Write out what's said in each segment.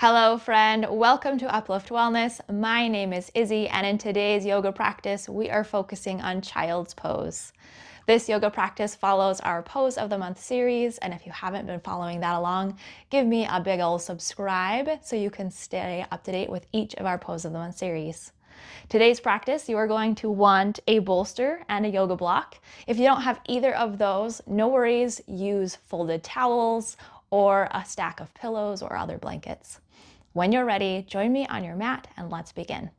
Hello friend, welcome to Uplift Wellness. My name is Izzy and in today's yoga practice we are focusing on child's pose. This yoga practice follows our Pose of the Month series, and if you haven't been following that along, give me a big ol' subscribe so you can stay up to date with each of our Pose of the Month series. Today's practice, you are going to want a bolster and a yoga block. If you don't have either of those, no worries, use folded towels or a stack of pillows or other blankets. When you're ready, join me on your mat and let's begin.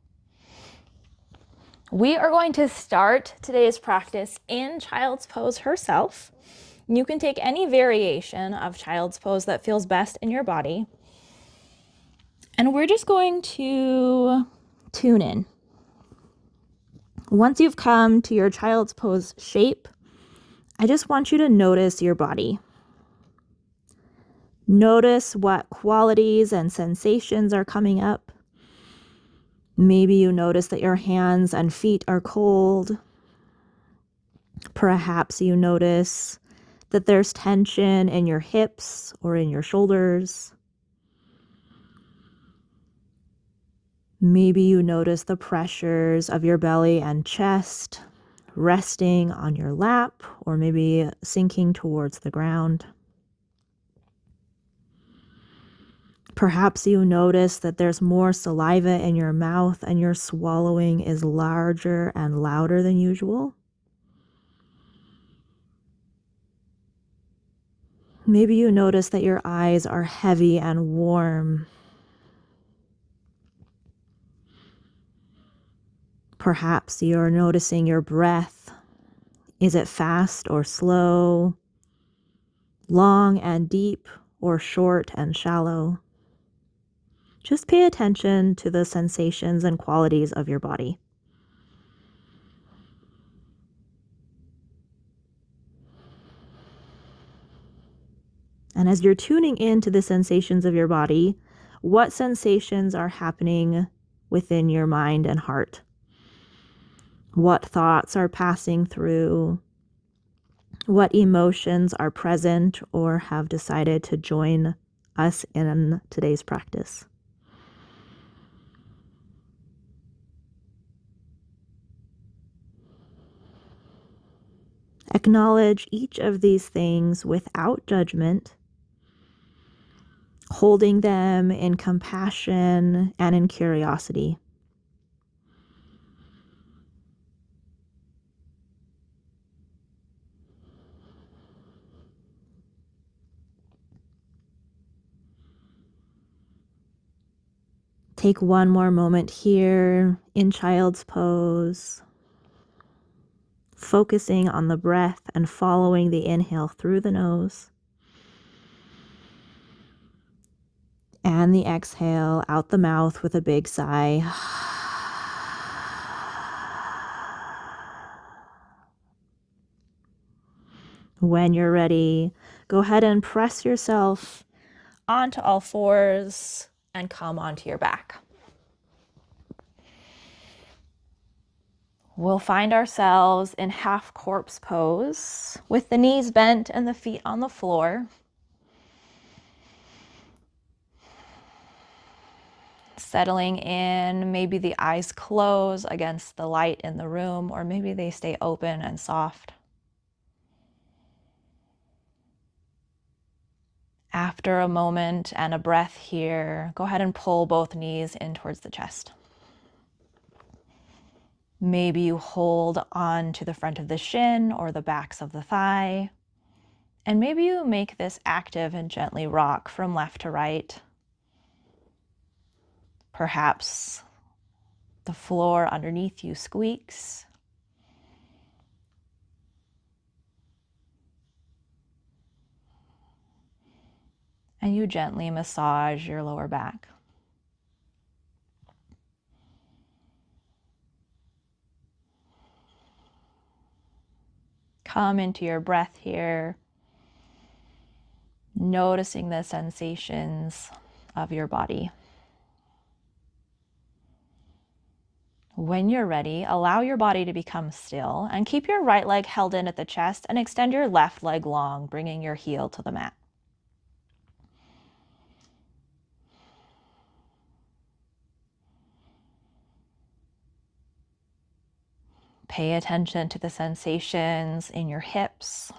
We are going to start today's practice in child's pose herself. You can take any variation of child's pose that feels best in your body. And we're just going to tune in. Once you've come to your child's pose shape, I just want you to notice your body. Notice what qualities and sensations are coming up. Maybe you notice that your hands and feet are cold. Perhaps you notice that there's tension in your hips or in your shoulders. Maybe you notice the pressures of your belly and chest resting on your lap or maybe sinking towards the ground. Perhaps you notice that there's more saliva in your mouth and your swallowing is larger and louder than usual. Maybe you notice that your eyes are heavy and warm. Perhaps you're noticing your breath. Is it fast or slow? Long and deep or short and shallow? Just pay attention to the sensations and qualities of your body. And as you're tuning into the sensations of your body, what sensations are happening within your mind and heart? What thoughts are passing through? What emotions are present or have decided to join us in today's practice? Acknowledge each of these things without judgment, holding them in compassion and in curiosity. Take one more moment here in child's pose, focusing on the breath and following the inhale through the nose and the exhale out the mouth with a big sigh. When you're ready, go ahead and press yourself onto all fours and come onto your back. We'll find ourselves in half corpse pose with the knees bent and the feet on the floor. Settling in, maybe the eyes close against the light in the room, or maybe they stay open and soft. After a moment and a breath here, go ahead and pull both knees in towards the chest. Maybe you hold on to the front of the shin or the backs of the thigh. And maybe you make this active and gently rock from left to right. Perhaps the floor underneath you squeaks. And you gently massage your lower back. Come into your breath here, noticing the sensations of your body. When you're ready, allow your body to become still and keep your right leg held in at the chest and extend your left leg long, bringing your heel to the mat. Pay attention to the sensations in your hips.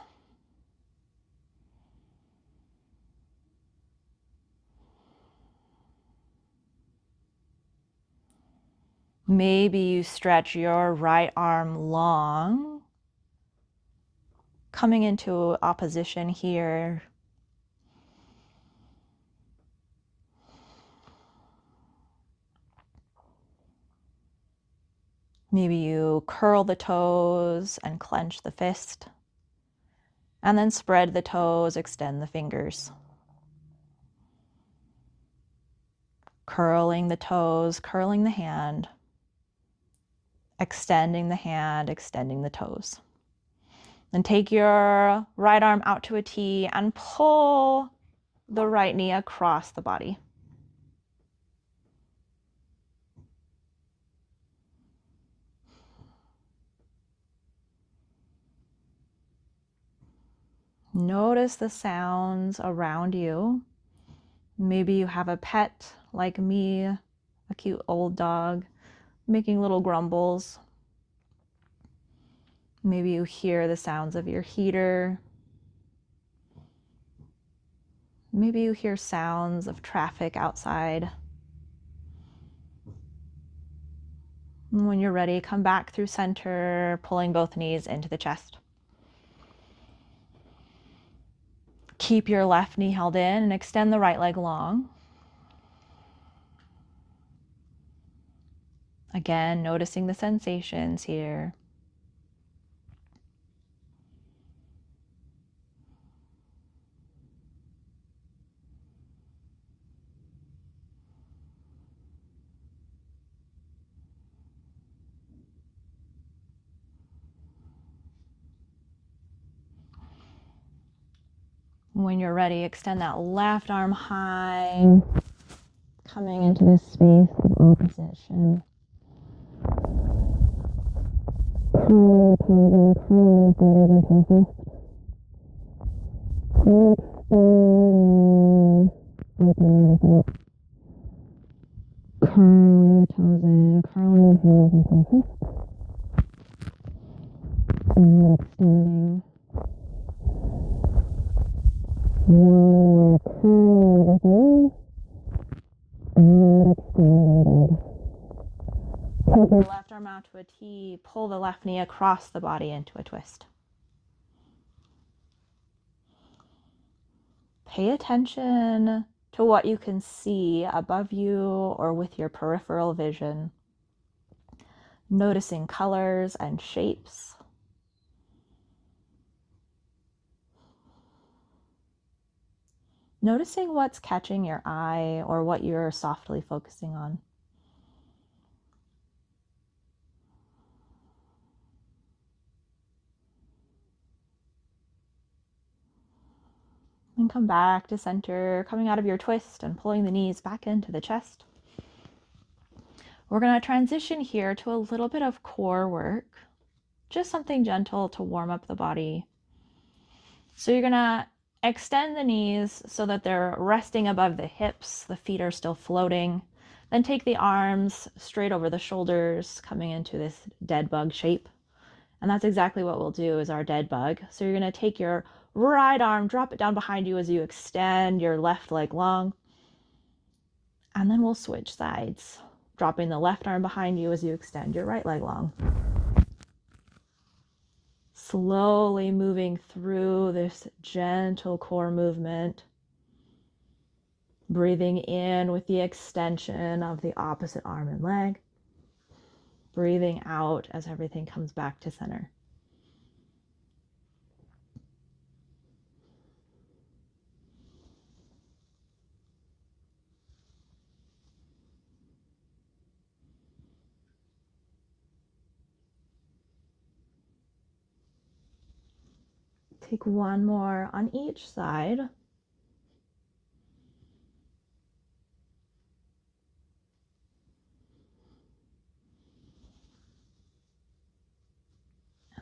Maybe you stretch your right arm long, coming into opposition here. Maybe you curl the toes and clench the fist, and then spread the toes, extend the fingers. Curling the toes, curling the hand, extending the hand, extending the toes. Then take your right arm out to a T and pull the right knee across the body. Notice the sounds around you. Maybe you have a pet like me, a cute old dog, making little grumbles. Maybe you hear the sounds of your heater. Maybe you hear sounds of traffic outside. And when you're ready, come back through center, pulling both knees into the chest. Keep your left knee held in and extend the right leg long. Again, noticing the sensations here. When you're ready, extend that left arm high, coming into this space of opposition. Curling the toes in, curling the heels into the fist, and extending. One more curl with the and extended. Take your left arm out to a T, pull the left knee across the body into a twist. Pay attention to what you can see above you or with your peripheral vision. Noticing colors and shapes. Noticing what's catching your eye or what you're softly focusing on. And come back to center, coming out of your twist and pulling the knees back into the chest. We're going to transition here to a little bit of core work, just something gentle to warm up the body. So you're going to extend the knees so that they're resting above the hips, the feet are still floating. Then take the arms straight over the shoulders, coming into this dead bug shape. And that's exactly what we'll do is our dead bug. So you're going to take your right arm, drop it down behind you as you extend your left leg long. And then we'll switch sides, dropping the left arm behind you as you extend your right leg long. Slowly moving through this gentle core movement. Breathing in with the extension of the opposite arm and leg. Breathing out as everything comes back to center. Take one more on each side.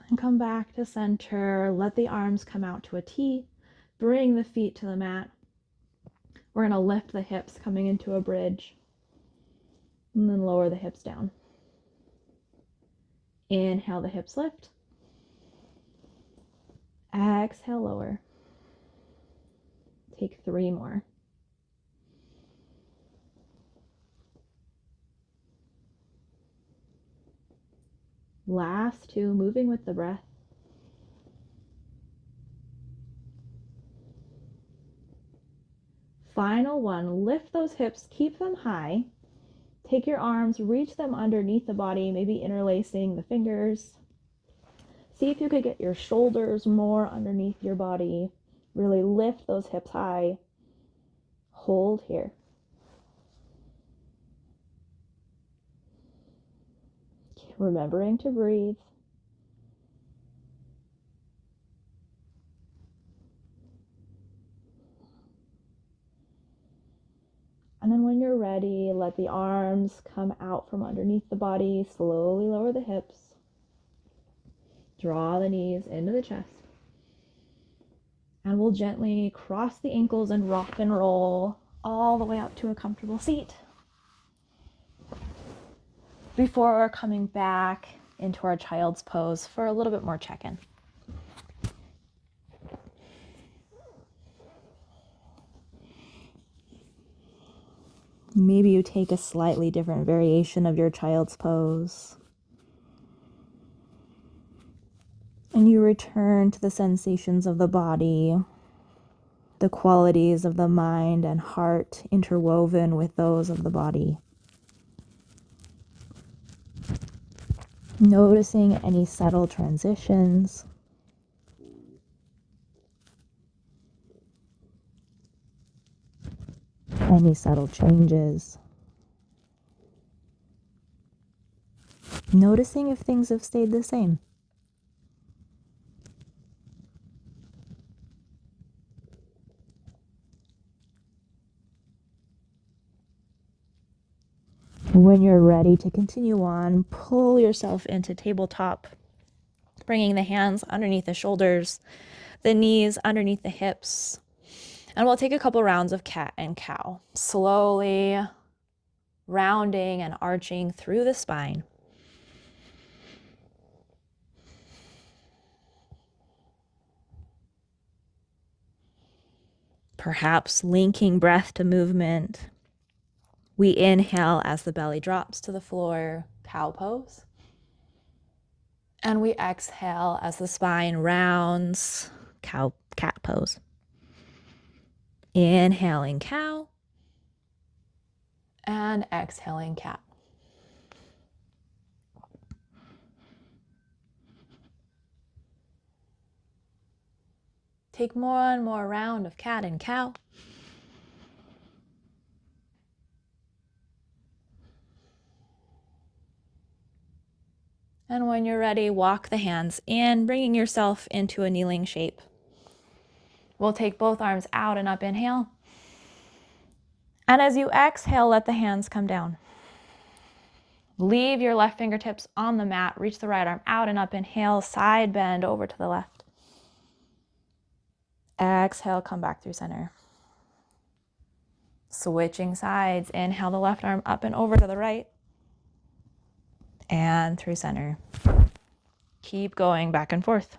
And come back to center. Let the arms come out to a T. Bring the feet to the mat. We're going to lift the hips coming into a bridge. And then lower the hips down. Inhale, the hips lift. Exhale, lower. Take 3 more. Last 2, moving with the breath. Final 1, lift those hips, keep them high. Take your arms, reach them underneath the body, maybe interlacing the fingers. See if you could get your shoulders more underneath your body. Really lift those hips high. Hold here. Remembering to breathe. And then when you're ready, let the arms come out from underneath the body. Slowly lower the hips. Draw the knees into the chest. And we'll gently cross the ankles and rock and roll all the way up to a comfortable seat before coming back into our child's pose for a little bit more check-in. Maybe you take a slightly different variation of your child's pose. And you return to the sensations of the body, the qualities of the mind and heart interwoven with those of the body. Noticing any subtle transitions. Any subtle changes. Noticing if things have stayed the same. When you're ready to continue on, pull yourself into tabletop, bringing the hands underneath the shoulders, the knees underneath the hips. And we'll take a couple rounds of cat and cow, slowly rounding and arching through the spine. Perhaps linking breath to movement. We inhale as the belly drops to the floor, cow pose. And we exhale as the spine rounds, cat pose. Inhaling cow and exhaling cat. Take one more round of cat and cow. And when you're ready, walk the hands in, bringing yourself into a kneeling shape. We'll take both arms out and up, inhale. And as you exhale, let the hands come down. Leave your left fingertips on the mat, reach the right arm out and up, inhale, side bend over to the left. Exhale, come back through center. Switching sides, inhale the left arm up and over to the right. And through center. Keep going back and forth.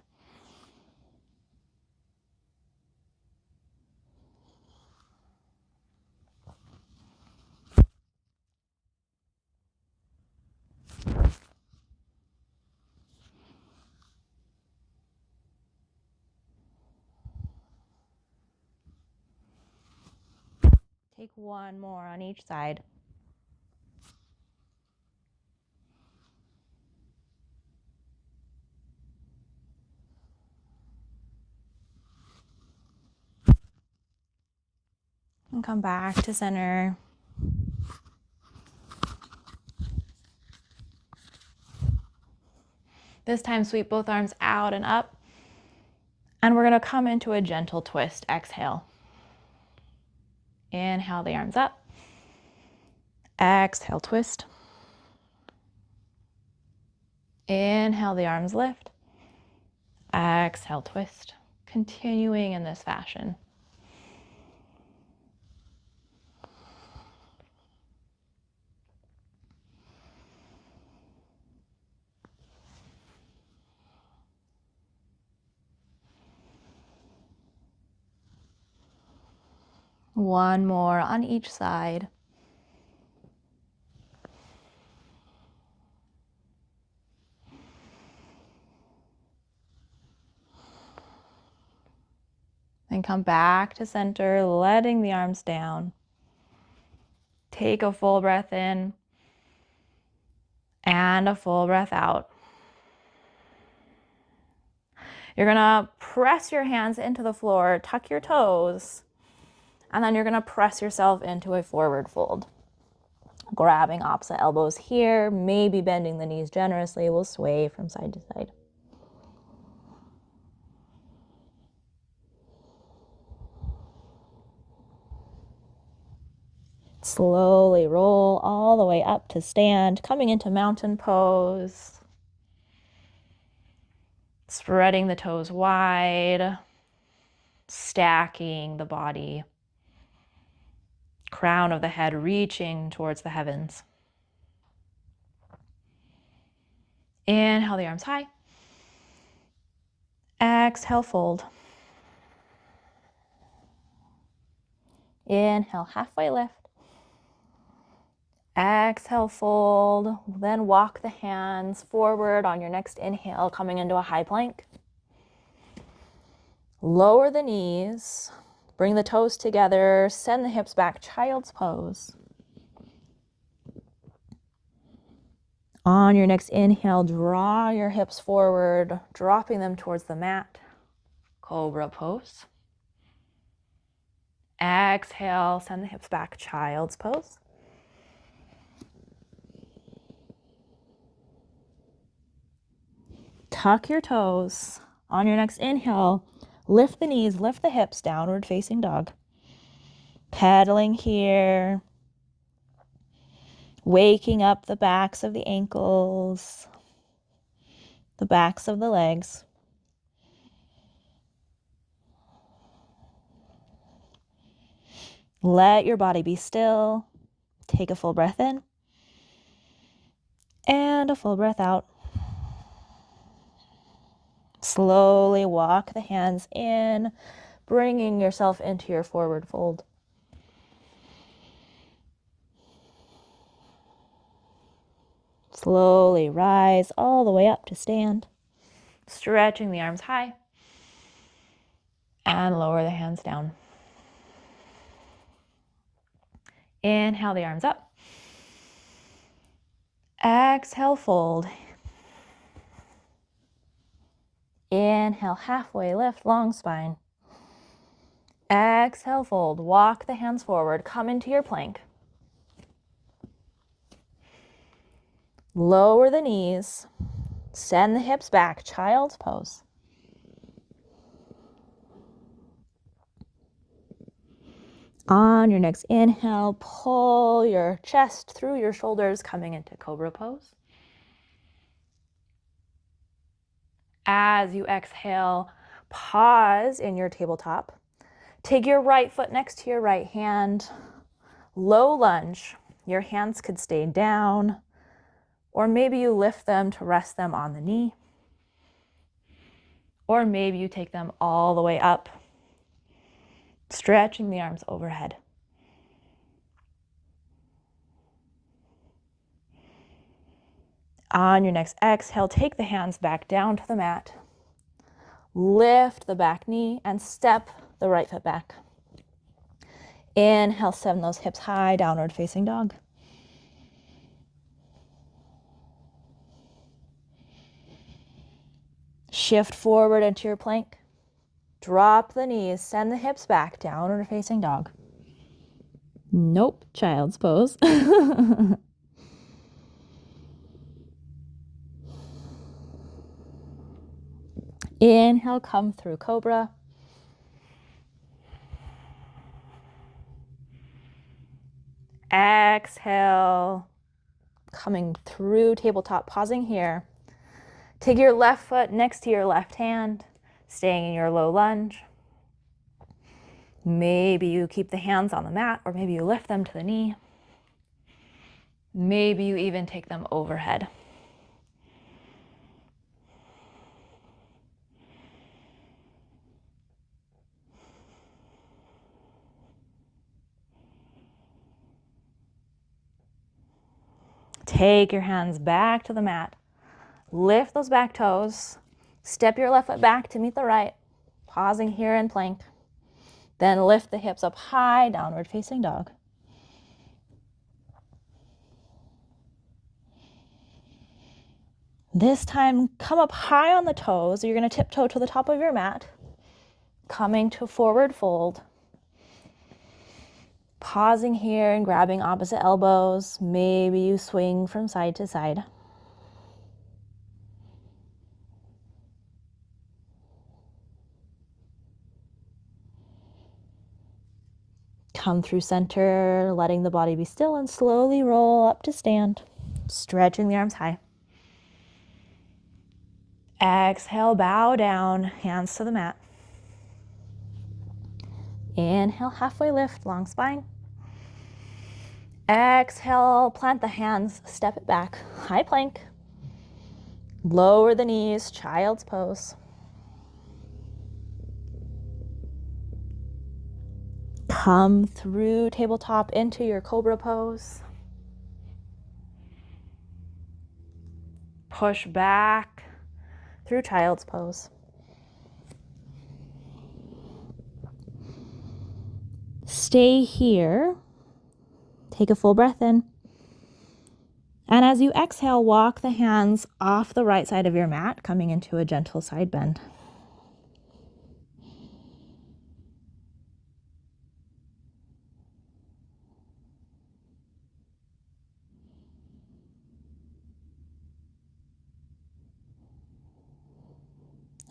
Take one more on each side. And come back to center. This time, sweep both arms out and up. And we're going to come into a gentle twist. Exhale. Inhale the arms up. Exhale, twist. Inhale, the arms lift. Exhale, twist. Continuing in this fashion. One more on each side. And come back to center, letting the arms down. Take a full breath in and a full breath out. You're gonna press your hands into the floor, tuck your toes, and then you're gonna press yourself into a forward fold. Grabbing opposite elbows here, maybe bending the knees generously. We'll sway from side to side. Slowly roll all the way up to stand, coming into mountain pose. Spreading the toes wide, stacking the body. Crown of the head reaching towards the heavens. Inhale the arms high. Exhale, fold. Inhale, halfway lift. Exhale, fold. Then walk the hands forward on your next inhale, coming into a high plank. Lower the knees. Bring the toes together. Send the hips back, child's pose. On your next inhale, draw your hips forward, dropping them towards the mat. Cobra pose. Exhale, send the hips back, child's pose. Tuck your toes. On your next inhale, lift the knees, lift the hips, downward facing dog. Pedaling here. Waking up the backs of the ankles, the backs of the legs. Let your body be still. Take a full breath in and a full breath out. Slowly walk the hands in, bringing yourself into your forward fold. Slowly rise all the way up to stand, stretching the arms high and lower the hands down. Inhale the arms up. Exhale, fold. Inhale, halfway lift, long spine. Exhale, fold. Walk the hands forward. Come into your plank. Lower the knees. Send the hips back, child's pose. On your next inhale, pull your chest through your shoulders, coming into cobra pose. As you exhale, pause in your tabletop. Take your right foot next to your right hand. Low lunge. Your hands could stay down, or maybe you lift them to rest them on the knee. Or maybe you take them all the way up, stretching the arms overhead. On your next exhale, take the hands back down to the mat. Lift the back knee and step the right foot back. Inhale, send those hips high, downward facing dog. Shift forward into your plank. Drop the knees, send the hips back, downward facing dog. Nope, child's pose. Inhale, come through cobra. Exhale, coming through tabletop, pausing here. Take your left foot next to your left hand, staying in your low lunge. Maybe you keep the hands on the mat, or maybe you lift them to the knee. Maybe you even take them overhead. Take your hands back to the mat. Lift those back toes. Step your left foot back to meet the right. Pausing here in plank. Then lift the hips up high, downward facing dog. This time, come up high on the toes. You're going to tiptoe to the top of your mat. Coming to forward fold. Pausing here and grabbing opposite elbows. Maybe you swing from side to side. Come through center, letting the body be still, and slowly roll up to stand. Stretching the arms high. Exhale, bow down, hands to the mat. Inhale, halfway lift, long spine. Exhale, plant the hands, step it back, high plank. Lower the knees, child's pose. Come through tabletop into your cobra pose. Push back through child's pose. Stay here. Take a full breath in. And as you exhale, walk the hands off the right side of your mat, coming into a gentle side bend.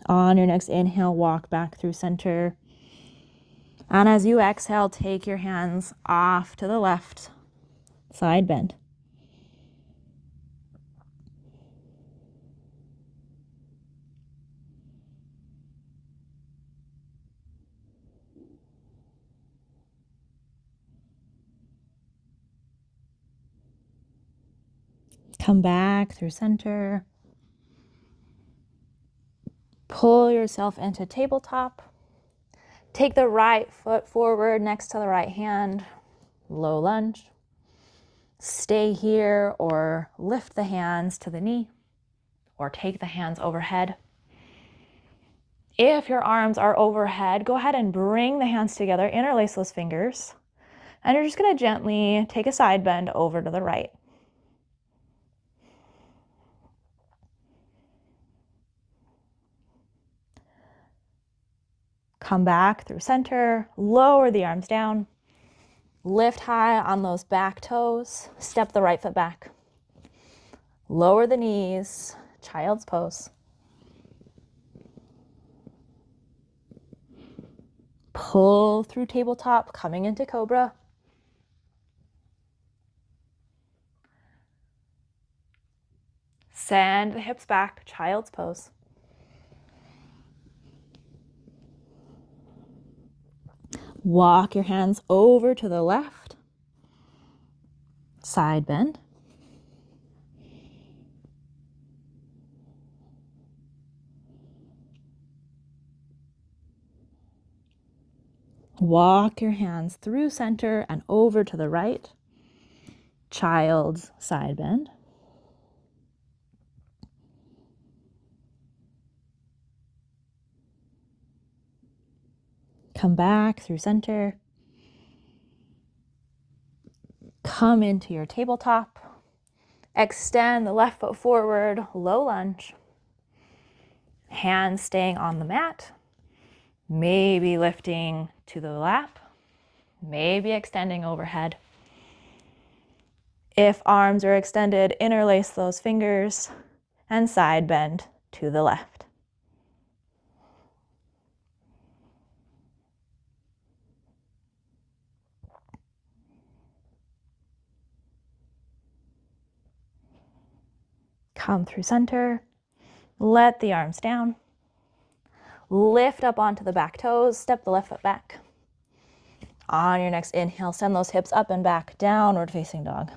On your next inhale, walk back through center. And as you exhale, take your hands off to the left, side bend. Come back through center. Pull yourself into tabletop. Take the right foot forward next to the right hand, low lunge. Stay here or lift the hands to the knee or take the hands overhead. If your arms are overhead, go ahead and bring the hands together, interlace those fingers, and you're just going to gently take a side bend over to the right. Come back through center, lower the arms down, lift high on those back toes, step the right foot back. Lower the knees, child's pose. Pull through tabletop, coming into cobra. Send the hips back, child's pose. Walk your hands over to the left, side bend. Walk your hands through center and over to the right, child's side bend. Come back through center. Come into your tabletop. Extend the left foot forward, low lunge. Hands staying on the mat. Maybe lifting to the lap. Maybe extending overhead. If arms are extended, interlace those fingers and side bend to the left. Come through center, let the arms down, lift up onto the back toes, step the left foot back. On your next inhale, send those hips up and back, downward facing dog.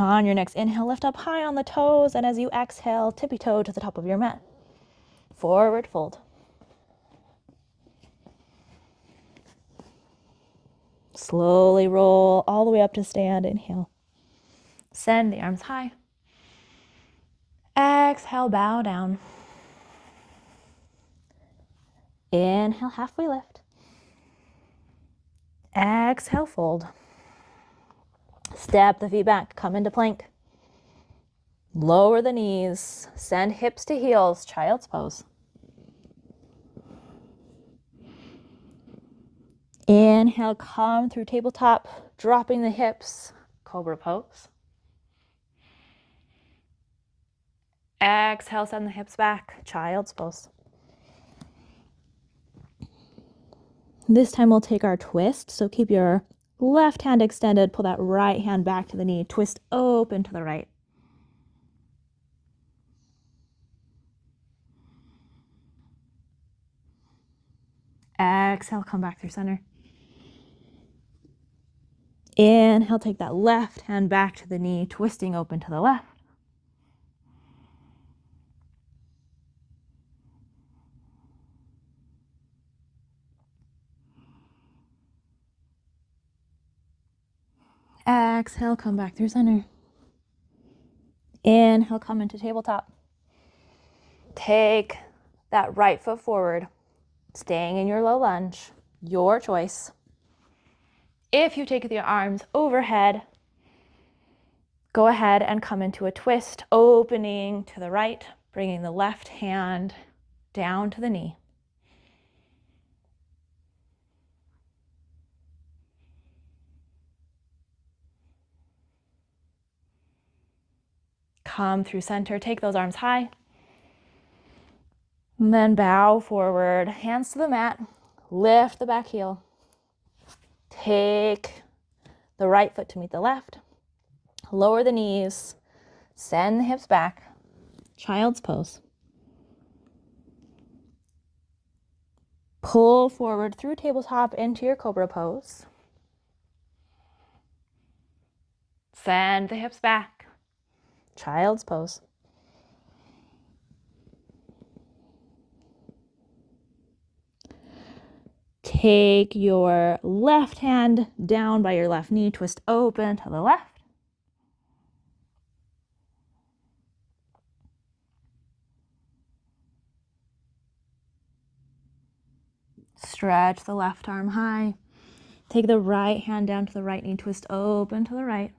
On your next inhale, lift up high on the toes, and as you exhale, tippy toe to the top of your mat. Forward fold. Slowly roll all the way up to stand. Inhale. Send the arms high. Exhale, bow down. Inhale, halfway lift. Exhale, fold. Step the feet back, come into plank. Lower the knees, send hips to heels, child's pose. Inhale, come through tabletop, dropping the hips, cobra pose. Exhale, send the hips back, child's pose. This time we'll take our twist, so keep your left hand extended, pull that right hand back to the knee, twist open to the right. Exhale, come back through center. Inhale, take that left hand back to the knee, twisting open to the left. Exhale, come back through center. Inhale, come into tabletop. Take that right foot forward, staying in your low lunge, your choice. If you take the arms overhead, go ahead and come into a twist, opening to the right, bringing the left hand down to the knee. Come through center, take those arms high. And then bow forward, hands to the mat, lift the back heel. Take the right foot to meet the left. Lower the knees, send the hips back, child's pose. Pull forward through tabletop into your cobra pose. Send the hips back, child's pose. Take your left hand down by your left knee, twist open to the left. Stretch the left arm high. Take the right hand down to the right knee, twist open to the right.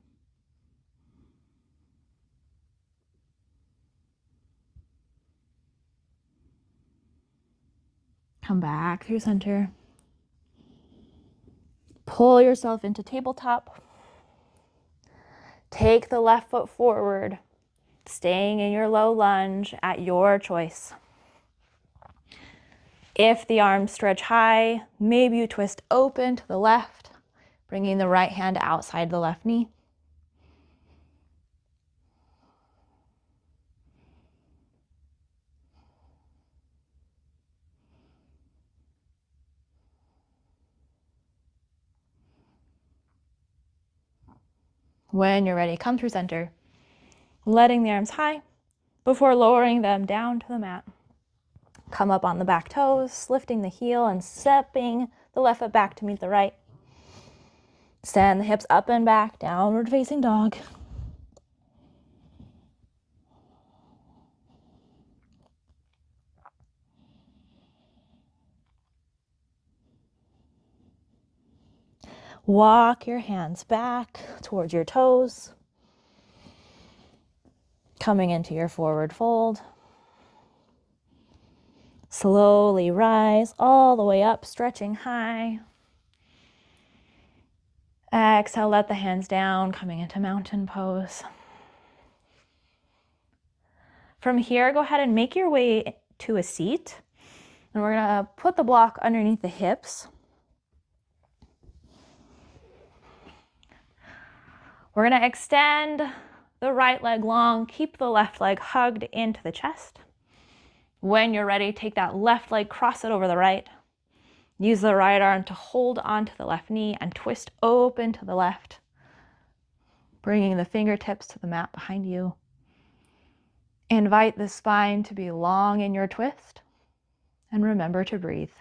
Come back through center. Pull yourself into tabletop. Take the left foot forward, staying in your low lunge at your choice. If the arms stretch high, maybe you twist open to the left, bringing the right hand outside the left knee. When you're ready, come through center, letting the arms high before lowering them down to the mat. Come up on the back toes, lifting the heel and stepping the left foot back to meet the right. Send the hips up and back, downward facing dog. Walk your hands back towards your toes, coming into your forward fold. Slowly rise all the way up, stretching high. Exhale, let the hands down, coming into mountain pose. From here, go ahead and make your way to a seat. And we're gonna put the block underneath the hips. We're gonna extend the right leg long, keep the left leg hugged into the chest. When you're ready, take that left leg, cross it over the right. Use the right arm to hold onto the left knee and twist open to the left, bringing the fingertips to the mat behind you. Invite the spine to be long in your twist, and remember to breathe.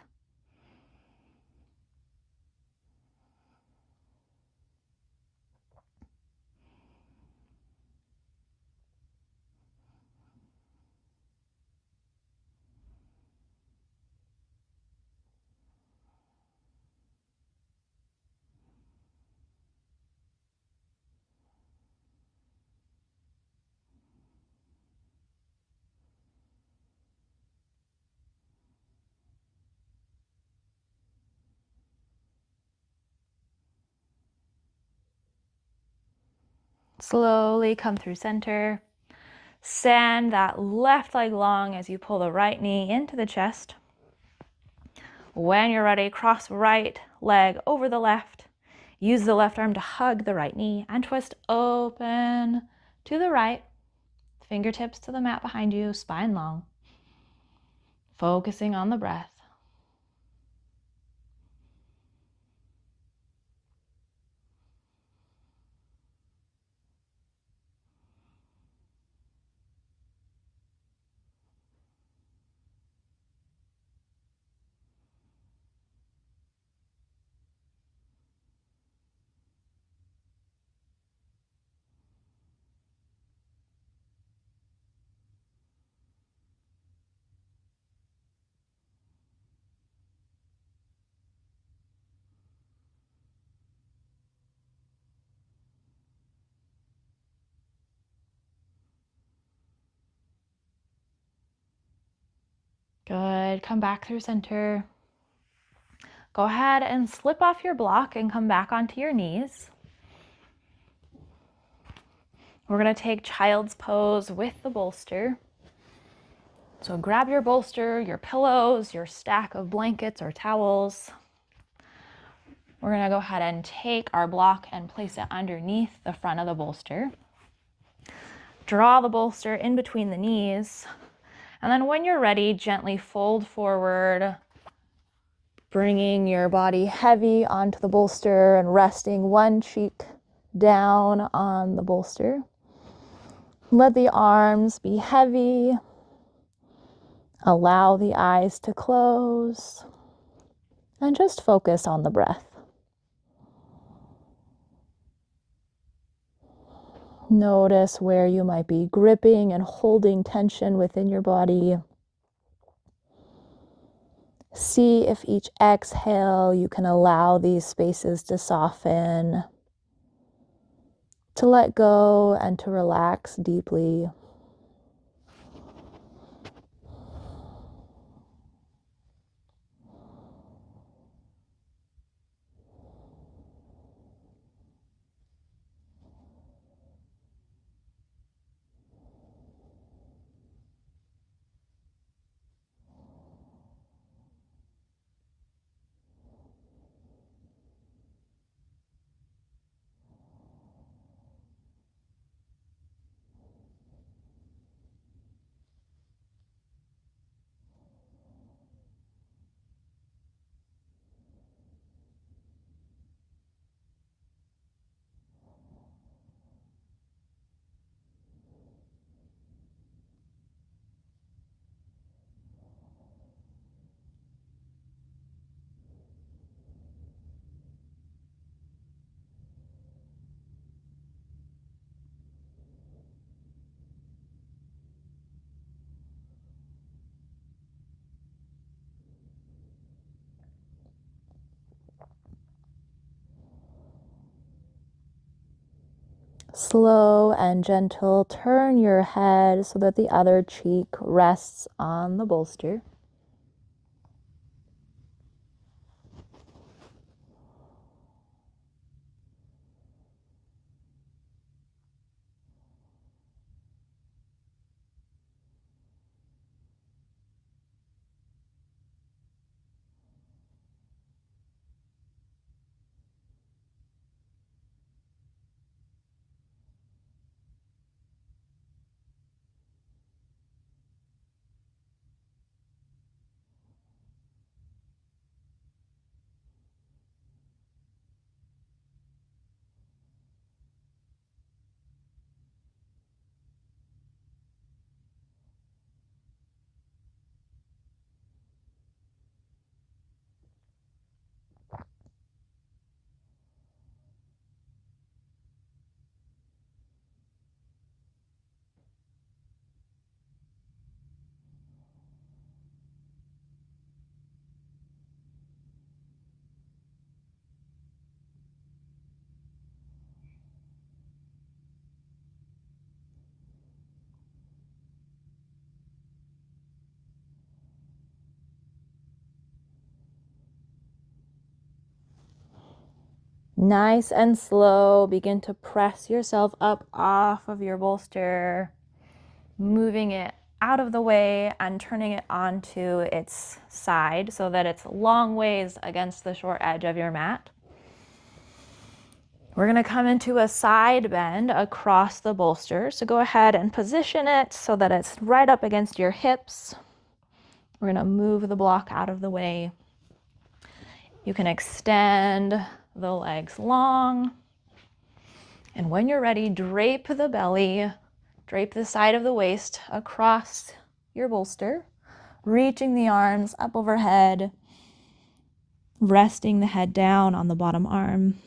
Slowly come through center. Send that left leg long as you pull the right knee into the chest. When you're ready, cross right leg over the left. Use the left arm to hug the right knee and twist open to the right. Fingertips to the mat behind you, spine long. Focusing on the breath. Good. Come back through center. Go ahead and slip off your block and come back onto your knees. We're going to take child's pose with the bolster. So grab your bolster, your pillows, your stack of blankets or towels. We're going to go ahead and take our block and place it underneath the front of the bolster. Draw the bolster in between the knees. And then when you're ready, gently fold forward, bringing your body heavy onto the bolster and resting one cheek down on the bolster. Let the arms be heavy. Allow the eyes to close. And just focus on the breath. Notice where you might be gripping and holding tension within your body. See if each exhale you can allow these spaces to soften, to let go and to relax deeply. Slow and gentle, turn your head so that the other cheek rests on the bolster. Nice and slow, begin to press yourself up off of your bolster, moving it out of the way and turning it onto its side so that it's long ways against the short edge of your mat. We're going to come into a side bend across the bolster. So go ahead and position it so that it's right up against your hips. We're going to move the block out of the way. You can extend the legs long. And when you're ready, drape the belly, drape the side of the waist across your bolster, reaching the arms up overhead, resting the head down on the bottom arm.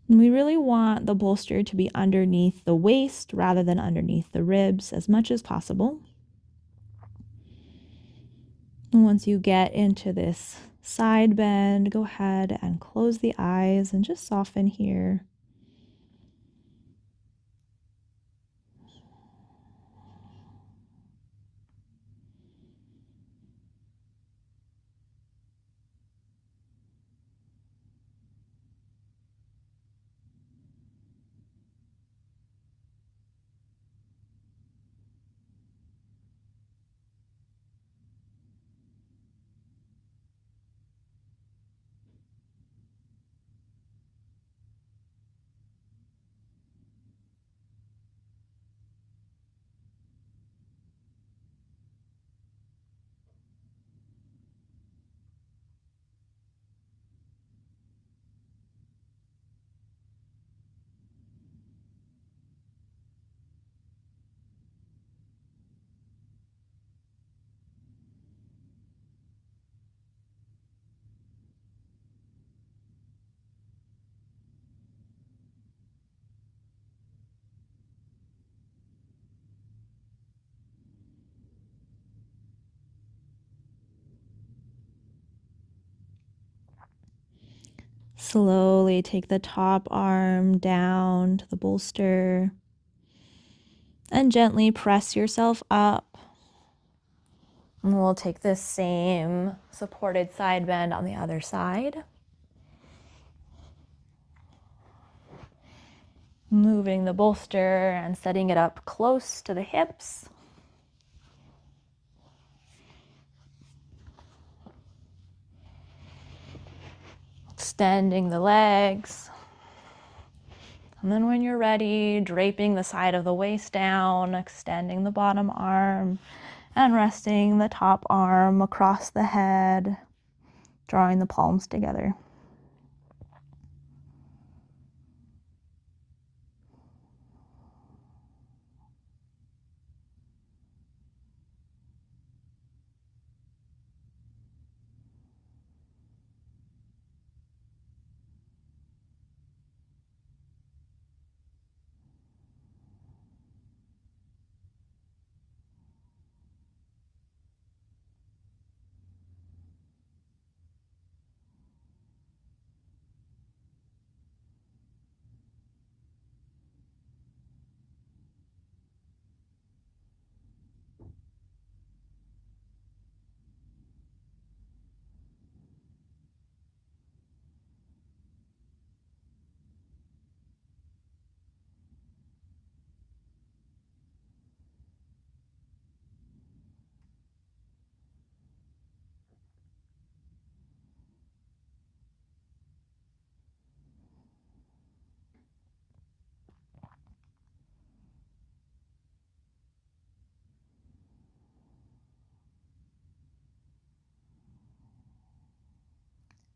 And we really want the bolster to be underneath the waist rather than underneath the ribs as much as possible. And once you get into this side bend, go ahead and close the eyes and just soften here. Slowly take the top arm down to the bolster and gently press yourself up. And we'll take this same supported side bend on the other side. Moving the bolster and setting it up close to the hips. Extending the legs. And then when you're ready, draping the side of the waist down, extending the bottom arm, and resting the top arm across the head, drawing the palms together.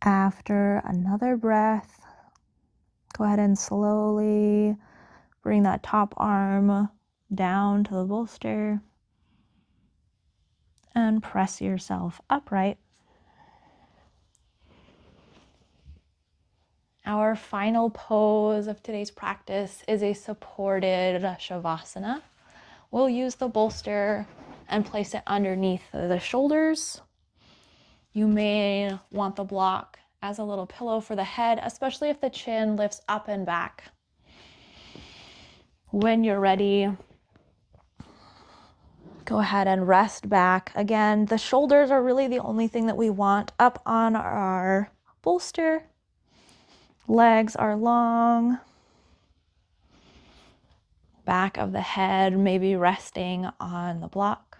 After another breath, go ahead and slowly bring that top arm down to the bolster and press yourself upright. Our final pose of today's practice is a supported Savasana. We'll use the bolster and place it underneath the shoulders. You may want the block as a little pillow for the head, especially if the chin lifts up and back. When you're ready, go ahead and rest back. Again, the shoulders are really the only thing that we want up on our bolster. Legs are long. Back of the head maybe resting on the block.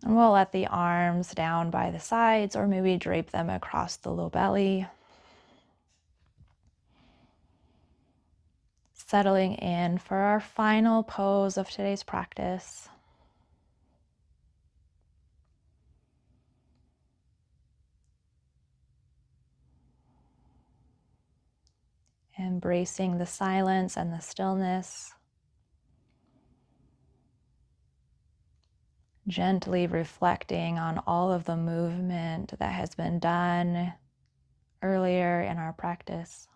And we'll let the arms down by the sides or maybe drape them across the low belly. Settling in for our final pose of today's practice. Embracing the silence and the stillness. Gently reflecting on all of the movement that has been done earlier in our practice.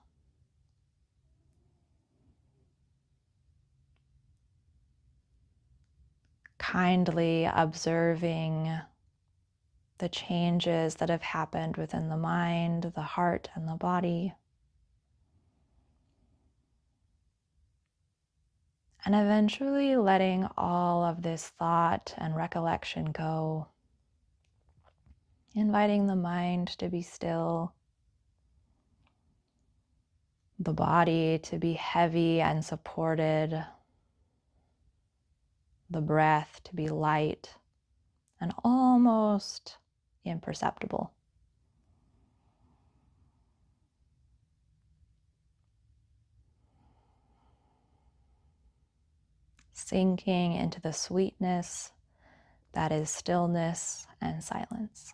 Kindly observing the changes that have happened within the mind, the heart, and the body. And eventually letting all of this thought and recollection go. Inviting the mind to be still, the body to be heavy and supported, the breath to be light and almost imperceptible. Sinking into the sweetness that is stillness and silence.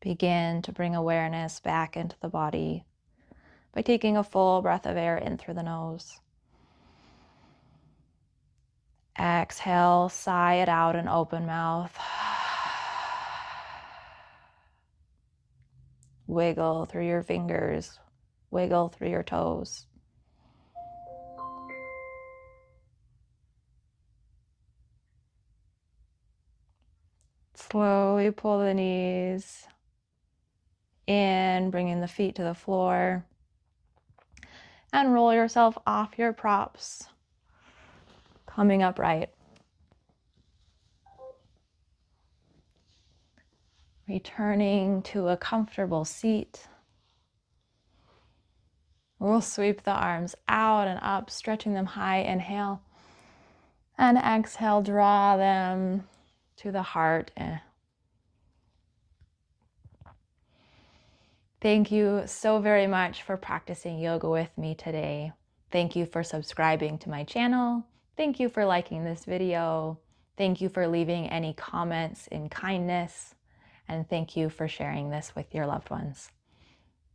Begin to bring awareness back into the body by taking a full breath of air in through the nose. Exhale, sigh it out, an open mouth. Wiggle through your fingers, wiggle through your toes. Slowly pull the knees in, bringing the feet to the floor. And roll yourself off your props, coming upright. Returning to a comfortable seat. We'll sweep the arms out and up, stretching them high. Inhale. And exhale, draw them to the heart. Thank you so very much for practicing yoga with me today. Thank you for subscribing to my channel. Thank you for liking this video. Thank you for leaving any comments in kindness. And thank you for sharing this with your loved ones.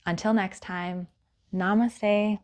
Until next time, namaste.